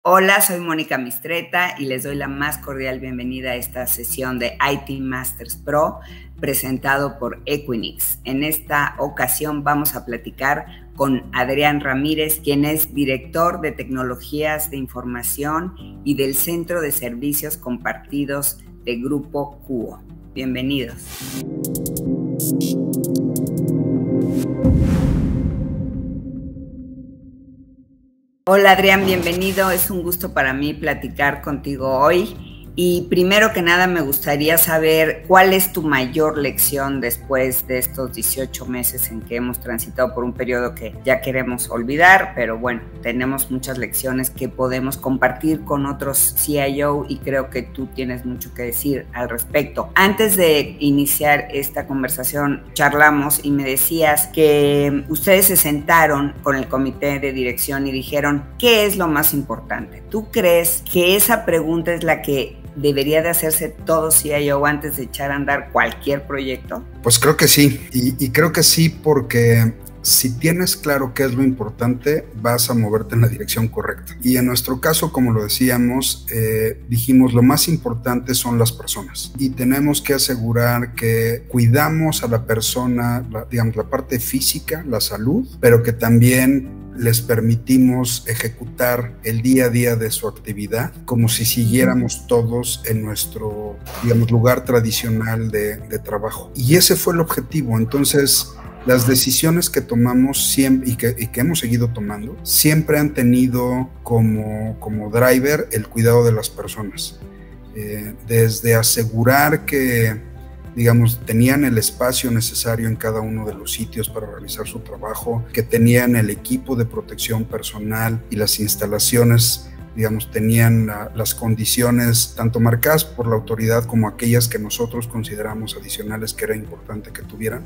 Hola, soy Mónica Mistreta y les doy la más cordial bienvenida a esta sesión de IT Masters Pro presentado por Equinix. En esta ocasión vamos a platicar con Adrián Ramírez, quien es director de Tecnologías de Información y del Centro de Servicios Compartidos de Grupo QO. Bienvenidos. Hola Adrián, bienvenido. Es un gusto para mí platicar contigo hoy. Y primero que nada me gustaría saber cuál es tu mayor lección después de estos 18 meses en que hemos transitado por un periodo que ya queremos olvidar, pero bueno, tenemos muchas lecciones que podemos compartir con otros CIO y creo que tú tienes mucho que decir al respecto. Antes de iniciar esta conversación, charlamos y me decías que ustedes se sentaron con el comité de dirección y dijeron, ¿qué es lo más importante? ¿Tú crees que esa pregunta es la que debería de hacerse todo CIO antes de echar a andar cualquier proyecto? Pues creo que sí, y creo que sí porque si tienes claro qué es lo importante, vas a moverte en la dirección correcta. Y en nuestro caso, como lo decíamos, dijimos lo más importante son las personas y tenemos que asegurar que cuidamos a la persona, la parte física, la salud, pero que también les permitimos ejecutar el día a día de su actividad como si siguiéramos todos en nuestro, lugar tradicional de trabajo. Y ese fue el objetivo. Entonces, las decisiones que tomamos siempre y que hemos seguido tomando siempre han tenido como driver el cuidado de las personas. Desde asegurar que tenían el espacio necesario en cada uno de los sitios para realizar su trabajo, que tenían el equipo de protección personal y las instalaciones, tenían las condiciones tanto marcadas por la autoridad como aquellas que nosotros consideramos adicionales que era importante que tuvieran,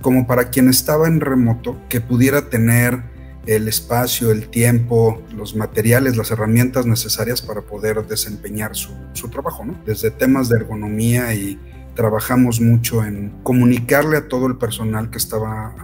como para quien estaba en remoto, que pudiera tener el espacio, el tiempo, los materiales, las herramientas necesarias para poder desempeñar su trabajo, ¿no? Desde temas de ergonomía y trabajamos mucho en comunicarle a todo el personal que estaba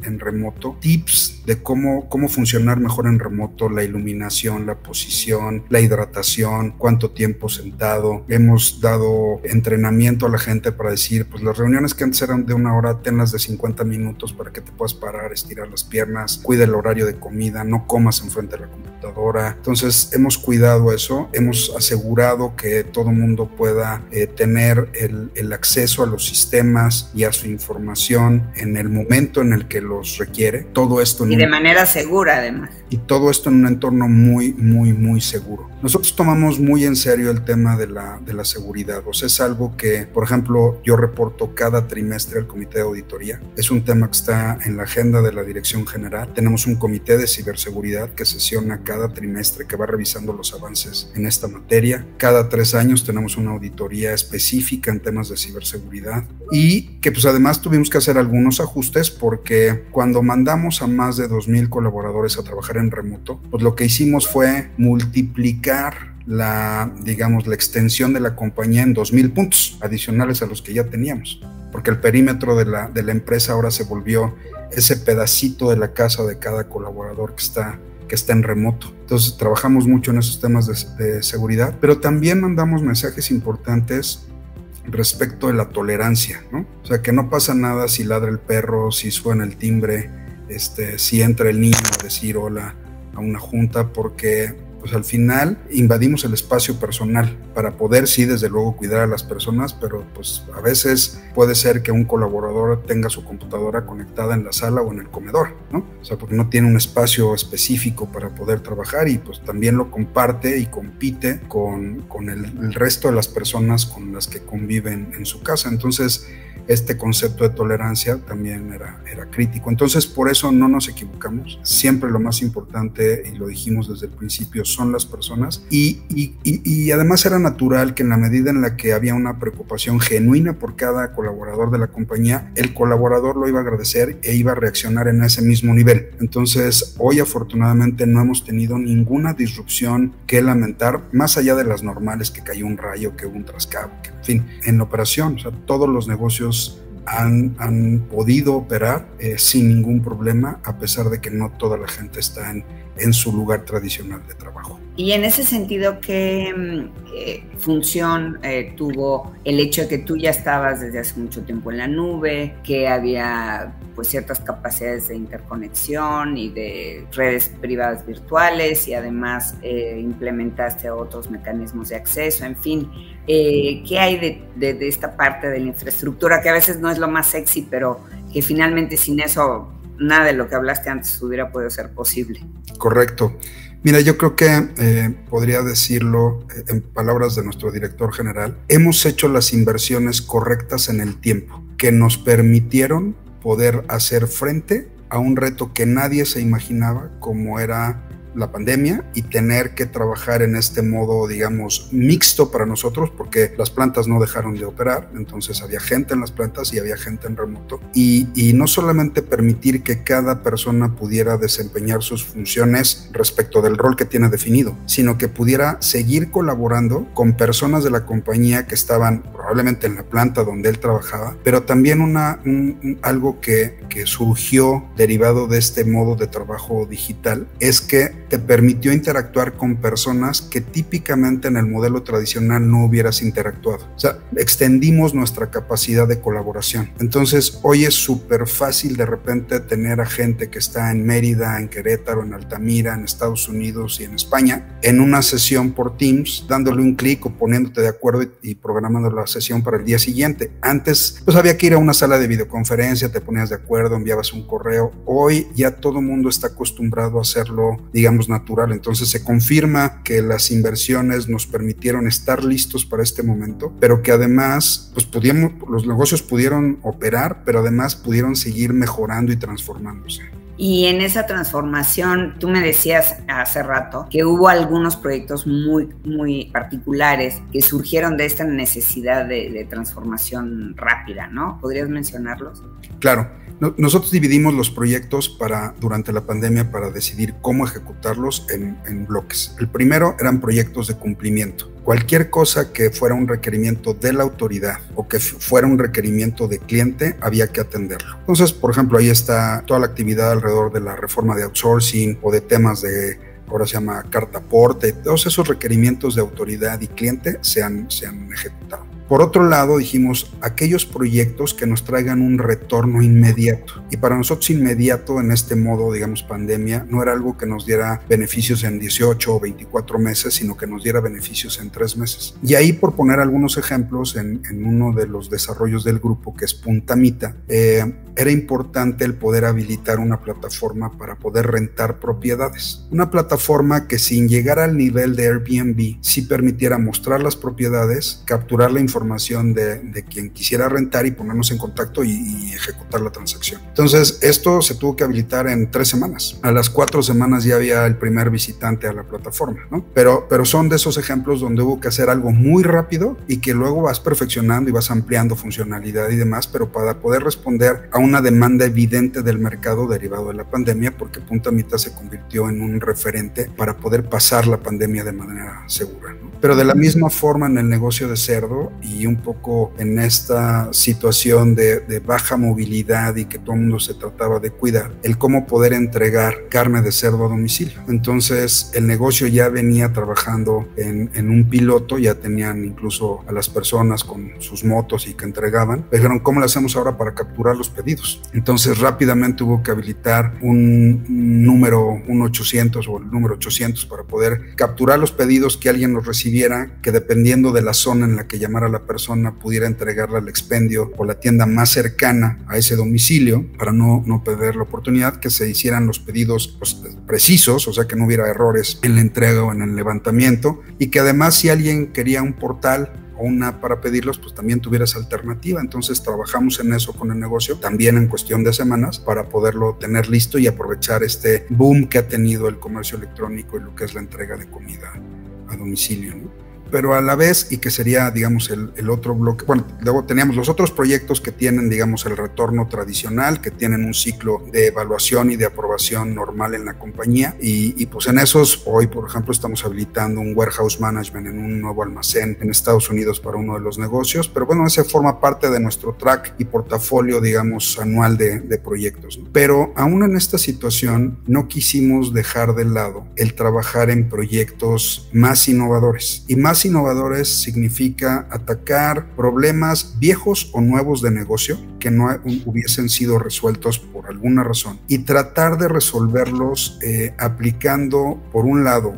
en remoto tips de cómo funcionar mejor en remoto, la iluminación, la posición, la hidratación, cuánto tiempo sentado. Hemos dado entrenamiento a la gente para decir, pues las reuniones que antes eran de 1 hora, tenlas de 50 minutos para que te puedas parar, estirar las piernas, cuida el horario de comida, no comas enfrente de la computadora. Entonces hemos cuidado eso, hemos asegurado que todo mundo pueda tener el acceso a los sistemas y a su información en el momento en el que los requiere. Todo esto y de manera segura, además. Y todo esto en un entorno muy, muy, muy seguro. Nosotros tomamos muy en serio el tema de la seguridad. O sea, es algo que, por ejemplo, yo reporto cada trimestre al comité de auditoría. Es un tema que está en la agenda de la dirección general. Tenemos un comité de ciberseguridad que sesiona cada trimestre, que va revisando los avances en esta materia. Cada 3 años tenemos una auditoría específica en temas de ciberseguridad y que pues además tuvimos que hacer algunos ajustes porque cuando mandamos a más de 2,000 colaboradores a trabajar en remoto, pues lo que hicimos fue multiplicar la extensión de la compañía en 2,000 puntos adicionales a los que ya teníamos, porque el perímetro de la empresa ahora se volvió ese pedacito de la casa de cada colaborador que está en remoto. Entonces trabajamos mucho en esos temas de seguridad, pero también mandamos mensajes importantes respecto de la tolerancia, ¿no? O sea, que no pasa nada si ladra el perro, si suena el timbre, si entra el niño a decir hola a una junta, porque pues al final invadimos el espacio personal para poder, sí, desde luego cuidar a las personas, pero pues a veces puede ser que un colaborador tenga su computadora conectada en la sala o en el comedor, ¿no? O sea, porque no tiene un espacio específico para poder trabajar y pues también lo comparte y compite con el resto de las personas con las que conviven en su casa. Entonces, este concepto de tolerancia también era crítico. Entonces, por eso no nos equivocamos. Siempre lo más importante, y lo dijimos desde el principio, son las personas. Y además era natural que en la medida en la que había una preocupación genuina por cada colaborador de la compañía, el colaborador lo iba a agradecer e iba a reaccionar en ese mismo nivel. Entonces, hoy afortunadamente no hemos tenido ninguna disrupción que lamentar, más allá de las normales, que cayó un rayo, que hubo un trascabo, que, en fin, en la operación. O sea, todos los negocios han podido operar sin ningún problema, a pesar de que no toda la gente está en su lugar tradicional de trabajo. Y en ese sentido, ¿qué función tuvo el hecho de que tú ya estabas desde hace mucho tiempo en la nube, que había pues ciertas capacidades de interconexión y de redes privadas virtuales, y además implementaste otros mecanismos de acceso, en fin? ¿Qué hay de esta parte de la infraestructura, que a veces no es lo más sexy, pero que finalmente sin eso nada de lo que hablaste antes hubiera podido ser posible? Correcto. Mira, yo creo que podría decirlo en palabras de nuestro director general: hemos hecho las inversiones correctas en el tiempo, que nos permitieron poder hacer frente a un reto que nadie se imaginaba, como era la pandemia, y tener que trabajar en este modo, digamos, mixto para nosotros, porque las plantas no dejaron de operar, entonces había gente en las plantas y había gente en remoto, y no solamente permitir que cada persona pudiera desempeñar sus funciones respecto del rol que tiene definido, sino que pudiera seguir colaborando con personas de la compañía que estaban probablemente en la planta donde él trabajaba, pero también algo que surgió derivado de este modo de trabajo digital es que te permitió interactuar con personas que típicamente en el modelo tradicional no hubieras interactuado. O sea, extendimos nuestra capacidad de colaboración. Entonces, hoy es súper fácil de repente tener a gente que está en Mérida, en Querétaro, en Altamira, en Estados Unidos y en España, en una sesión por Teams, dándole un clic o poniéndote de acuerdo y programando la sesión para el día siguiente. Antes, pues había que ir a una sala de videoconferencia, te ponías de acuerdo, enviabas un correo. Hoy ya todo el mundo está acostumbrado a hacerlo, digamos, natural. Entonces se confirma que las inversiones nos permitieron estar listos para este momento, pero que además pues los negocios pudieron operar, pero además pudieron seguir mejorando y transformándose. Y en esa transformación, tú me decías hace rato que hubo algunos proyectos muy, muy particulares que surgieron de esta necesidad de transformación rápida, ¿no? ¿Podrías mencionarlos? Claro. Nosotros dividimos los proyectos durante la pandemia para decidir cómo ejecutarlos en bloques. El primero eran proyectos de cumplimiento. Cualquier cosa que fuera un requerimiento de la autoridad o que fuera un requerimiento de cliente, había que atenderlo. Entonces, por ejemplo, ahí está toda la actividad alrededor de la reforma de outsourcing o de temas ahora se llama carta aporte. Todos esos requerimientos de autoridad y cliente se han ejecutado. Por otro lado, dijimos aquellos proyectos que nos traigan un retorno inmediato. Y para nosotros inmediato en este modo, digamos, pandemia, no era algo que nos diera beneficios en 18 o 24 meses, sino que nos diera beneficios en 3 meses. Y ahí, por poner algunos ejemplos, en uno de los desarrollos del grupo, que es Puntamita, era importante el poder habilitar una plataforma para poder rentar propiedades. Una plataforma que, sin llegar al nivel de Airbnb, sí permitiera mostrar las propiedades, capturar la información de quien quisiera rentar y ponernos en contacto y ejecutar la transacción. Entonces, esto se tuvo que habilitar en 3 semanas. A las 4 semanas ya había el primer visitante a la plataforma, ¿no? Pero son de esos ejemplos donde hubo que hacer algo muy rápido y que luego vas perfeccionando y vas ampliando funcionalidad y demás, pero para poder responder a una demanda evidente del mercado derivado de la pandemia, porque Puntamita se convirtió en un referente para poder pasar la pandemia de manera segura, ¿no? Pero de la misma forma en el negocio de cerdo y un poco en esta situación de baja movilidad y que todo el mundo se trataba de cuidar, el cómo poder entregar carne de cerdo a domicilio. Entonces el negocio ya venía trabajando en un piloto, ya tenían incluso a las personas con sus motos y que entregaban. Dijeron, ¿cómo lo hacemos ahora para capturar los pedidos? Entonces rápidamente hubo que habilitar un número, un 800 o el número 800 para poder capturar los pedidos, que alguien los recibiera, que dependiendo de la zona en la que llamara la persona pudiera entregarla al expendio o la tienda más cercana a ese domicilio, para no perder la oportunidad, que se hicieran los pedidos precisos, o sea que no hubiera errores en la entrega o en el levantamiento, y que además si alguien quería un portal o una app para pedirlos, pues también tuviera esa alternativa. Entonces trabajamos en eso con el negocio, también en cuestión de semanas, para poderlo tener listo y aprovechar este boom que ha tenido el comercio electrónico y lo que es la entrega de comida a domicilio, ¿no? pero a la vez, y que sería, digamos, el otro bloque, bueno, luego teníamos los otros proyectos que tienen, digamos, el retorno tradicional, que tienen un ciclo de evaluación y de aprobación normal en la compañía, y pues en esos, hoy, por ejemplo, estamos habilitando un warehouse management en un nuevo almacén en Estados Unidos para uno de los negocios, pero bueno, ese forma parte de nuestro track y portafolio, digamos, anual de proyectos, ¿no? Pero aún en esta situación no quisimos dejar de lado el trabajar en proyectos más innovadores, y más innovadores significa atacar problemas viejos o nuevos de negocio que no hubiesen sido resueltos por alguna razón, y tratar de resolverlos aplicando, por un lado,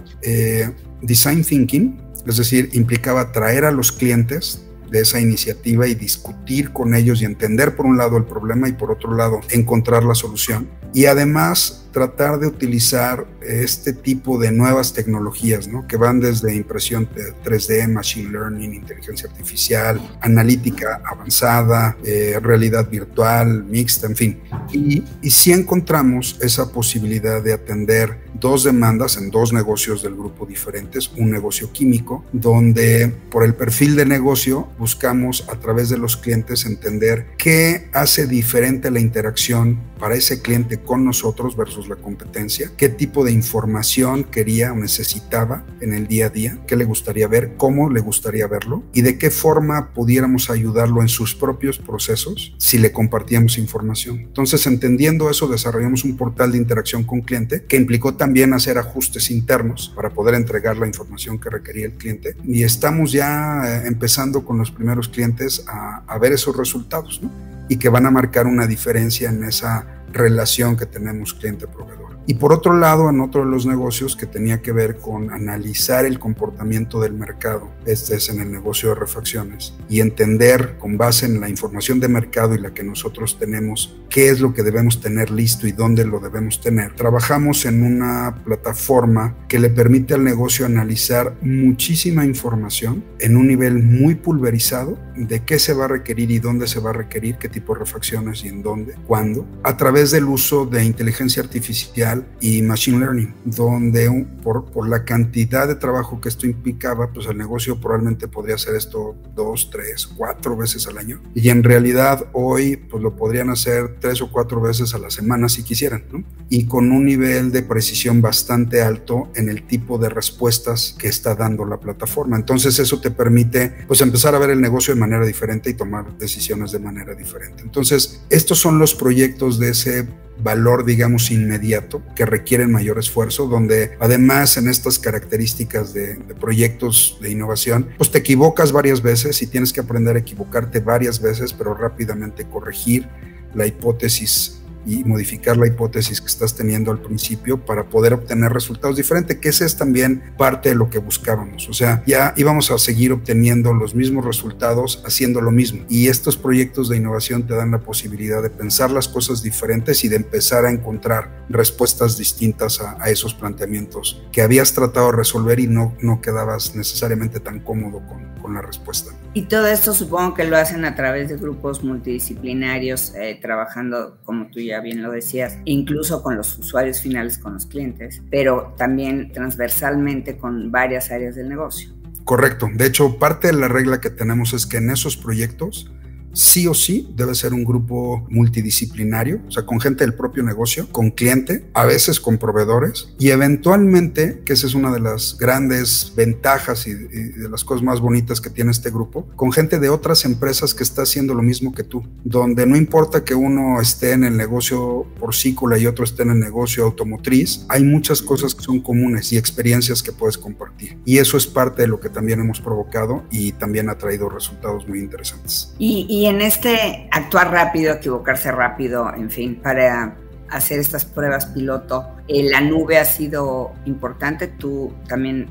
design thinking, es decir, implicaba traer a los clientes de esa iniciativa y discutir con ellos y entender por un lado el problema y por otro lado encontrar la solución, y además tratar de utilizar este tipo de nuevas tecnologías, ¿no? Que van desde impresión 3D, machine learning, inteligencia artificial, analítica avanzada, realidad virtual, mixta, en fin. Y sí encontramos esa posibilidad de atender dos demandas en dos negocios del grupo diferentes, un negocio químico, donde por el perfil de negocio buscamos a través de los clientes entender qué hace diferente la interacción para ese cliente con nosotros versus la competencia, qué tipo de información quería o necesitaba en el día a día, qué le gustaría ver, cómo le gustaría verlo y de qué forma pudiéramos ayudarlo en sus propios procesos si le compartíamos información. Entonces, entendiendo eso, desarrollamos un portal de interacción con cliente que implicó también hacer ajustes internos para poder entregar la información que requería el cliente, y estamos ya empezando con los primeros clientes a ver esos resultados, ¿no? Y que van a marcar una diferencia en esa relación que tenemos cliente-proveedor. Y por otro lado, en otro de los negocios que tenía que ver con analizar el comportamiento del mercado, este es en el negocio de refacciones, y entender con base en la información de mercado y la que nosotros tenemos, qué es lo que debemos tener listo y dónde lo debemos tener. Trabajamos en una plataforma que le permite al negocio analizar muchísima información en un nivel muy pulverizado de qué se va a requerir y dónde se va a requerir, qué tipo de refacciones y en dónde, cuándo, a través del uso de inteligencia artificial y machine learning, donde por la cantidad de trabajo que esto implicaba, pues el negocio probablemente podría hacer esto 2, 3, 4 veces al año, y en realidad hoy pues lo podrían hacer 3 o 4 veces a la semana si quisieran, ¿no? Y con un nivel de precisión bastante alto en el tipo de respuestas que está dando la plataforma. Entonces eso te permite pues empezar a ver el negocio de manera diferente y tomar decisiones de manera diferente. Entonces estos son los proyectos de ese valor, digamos, inmediato, que requieren mayor esfuerzo, donde además en estas características de proyectos de innovación, pues te equivocas varias veces y tienes que aprender a equivocarte varias veces, pero rápidamente corregir la hipótesis y modificar la hipótesis que estás teniendo al principio para poder obtener resultados diferentes, que ese es también parte de lo que buscábamos. O sea, ya íbamos a seguir obteniendo los mismos resultados haciendo lo mismo, y estos proyectos de innovación te dan la posibilidad de pensar las cosas diferentes y de empezar a encontrar respuestas distintas a esos planteamientos que habías tratado de resolver y no quedabas necesariamente tan cómodo con la respuesta. Y todo esto supongo que lo hacen a través de grupos multidisciplinarios, trabajando, como tú ya bien lo decías, incluso con los usuarios finales, con los clientes, pero también transversalmente con varias áreas del negocio. Correcto. De hecho, parte de la regla que tenemos es que en esos proyectos sí o sí debe ser un grupo multidisciplinario, o sea, con gente del propio negocio, con cliente, a veces con proveedores, y eventualmente, que esa es una de las grandes ventajas y de las cosas más bonitas que tiene este grupo, con gente de otras empresas que está haciendo lo mismo que tú, donde no importa que uno esté en el negocio porcícola y otro esté en el negocio automotriz, hay muchas cosas que son comunes y experiencias que puedes compartir, y eso es parte de lo que también hemos provocado y también ha traído resultados muy interesantes. Y en este actuar rápido, equivocarse rápido, en fin, para hacer estas pruebas piloto, la nube ha sido importante. Tú también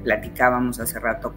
platicábamos hace rato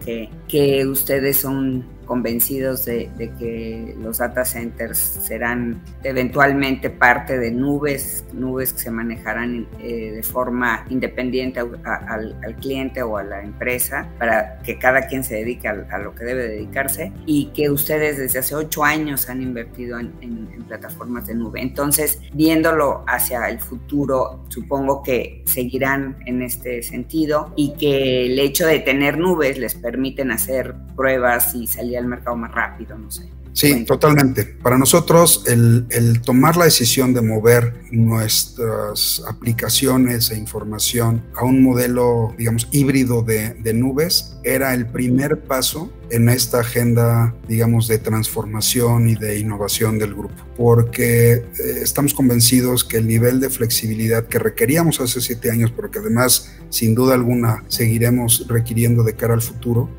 que ustedes son convencidos de que los data centers serán eventualmente parte de nubes que se manejarán de forma independiente al cliente o a la empresa, para que cada quien se dedique a lo que debe dedicarse, y que ustedes desde hace 8 años han invertido en plataformas de nube. Entonces, viéndolo hacia el futuro, supongo que seguirán en este sentido y que el hecho de tener nubes les permiten hacer pruebas y salir al mercado más rápido, no sé. Sí, bueno, totalmente. Para nosotros, el tomar la decisión de mover nuestras aplicaciones e información a un modelo, digamos, híbrido de nubes, era el primer paso en esta agenda, digamos, de transformación y de innovación del grupo, porque estamos convencidos que el nivel de flexibilidad que requeríamos hace 7 años, pero que además, sin duda alguna, seguiremos requiriendo de cara al futuro,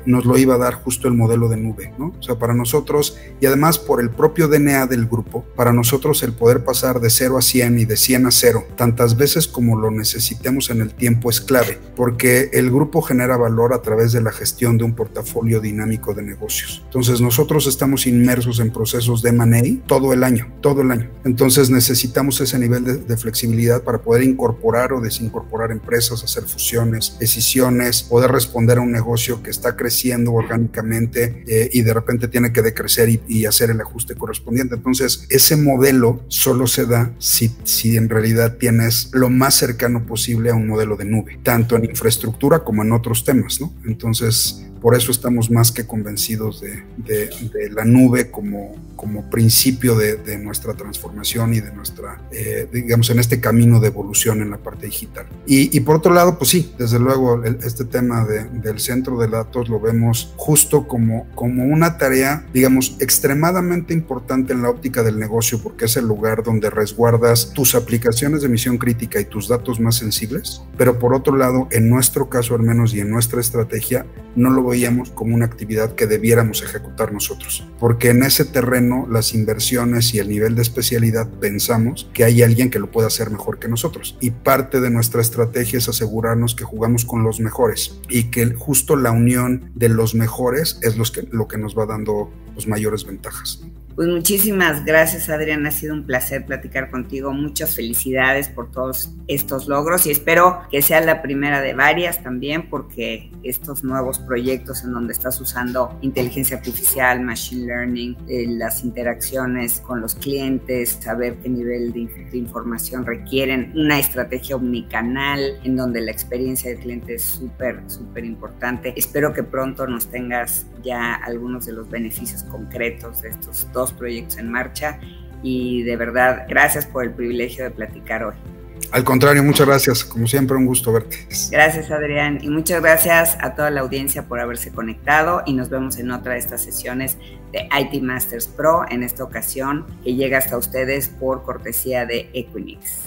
nos lo iba a dar justo el modelo de nube, ¿no? O sea, para nosotros, y además por el propio DNA del grupo, para nosotros el poder pasar de 0 a 100 y de 100 a 0, tantas veces como lo necesitemos en el tiempo, es clave, porque el grupo genera valor a través de la gestión de un portafolio dinámico de negocios. Entonces nosotros estamos inmersos en procesos de M&A todo el año. Entonces necesitamos ese nivel de flexibilidad para poder incorporar o desincorporar empresas, hacer fusiones, decisiones, poder responder a un negocio que está creciendo orgánicamente y de repente tiene que decrecer y hacer el ajuste correspondiente. Entonces ese modelo solo se da si en realidad tienes lo más cercano posible a un modelo de nube, tanto en infraestructura como en otros temas, ¿no? Entonces, por eso estamos más que convencidos de la nube como principio de nuestra transformación y de nuestra, digamos, en este camino de evolución en la parte digital. Y por otro lado, pues sí, desde luego, este tema del centro de datos lo vemos justo como una tarea, digamos, extremadamente importante en la óptica del negocio, porque es el lugar donde resguardas tus aplicaciones de misión crítica y tus datos más sensibles, pero por otro lado, en nuestro caso al menos y en nuestra estrategia, no lo veíamos como una actividad que debiéramos ejecutar nosotros, porque en ese terreno las inversiones y el nivel de especialidad pensamos que hay alguien que lo puede hacer mejor que nosotros, y parte de nuestra estrategia es asegurarnos que jugamos con los mejores y que justo la unión de los mejores es lo que nos va dando pues mayores ventajas. Pues muchísimas gracias, Adrián, ha sido un placer platicar contigo, muchas felicidades por todos estos logros y espero que sea la primera de varias también, porque estos nuevos proyectos en donde estás usando inteligencia artificial, machine learning, las interacciones con los clientes, saber qué nivel de información requieren, una estrategia omnicanal en donde la experiencia del cliente es súper importante. Espero que pronto nos tengas ya algunos de los beneficios concretos de estos 2 proyectos en marcha, y de verdad, gracias por el privilegio de platicar hoy. Al contrario, muchas gracias. Como siempre, un gusto verte. Gracias, Adrián, y muchas gracias a toda la audiencia por haberse conectado, y nos vemos en otra de estas sesiones de IT Masters Pro, en esta ocasión que llega hasta ustedes por cortesía de Equinix.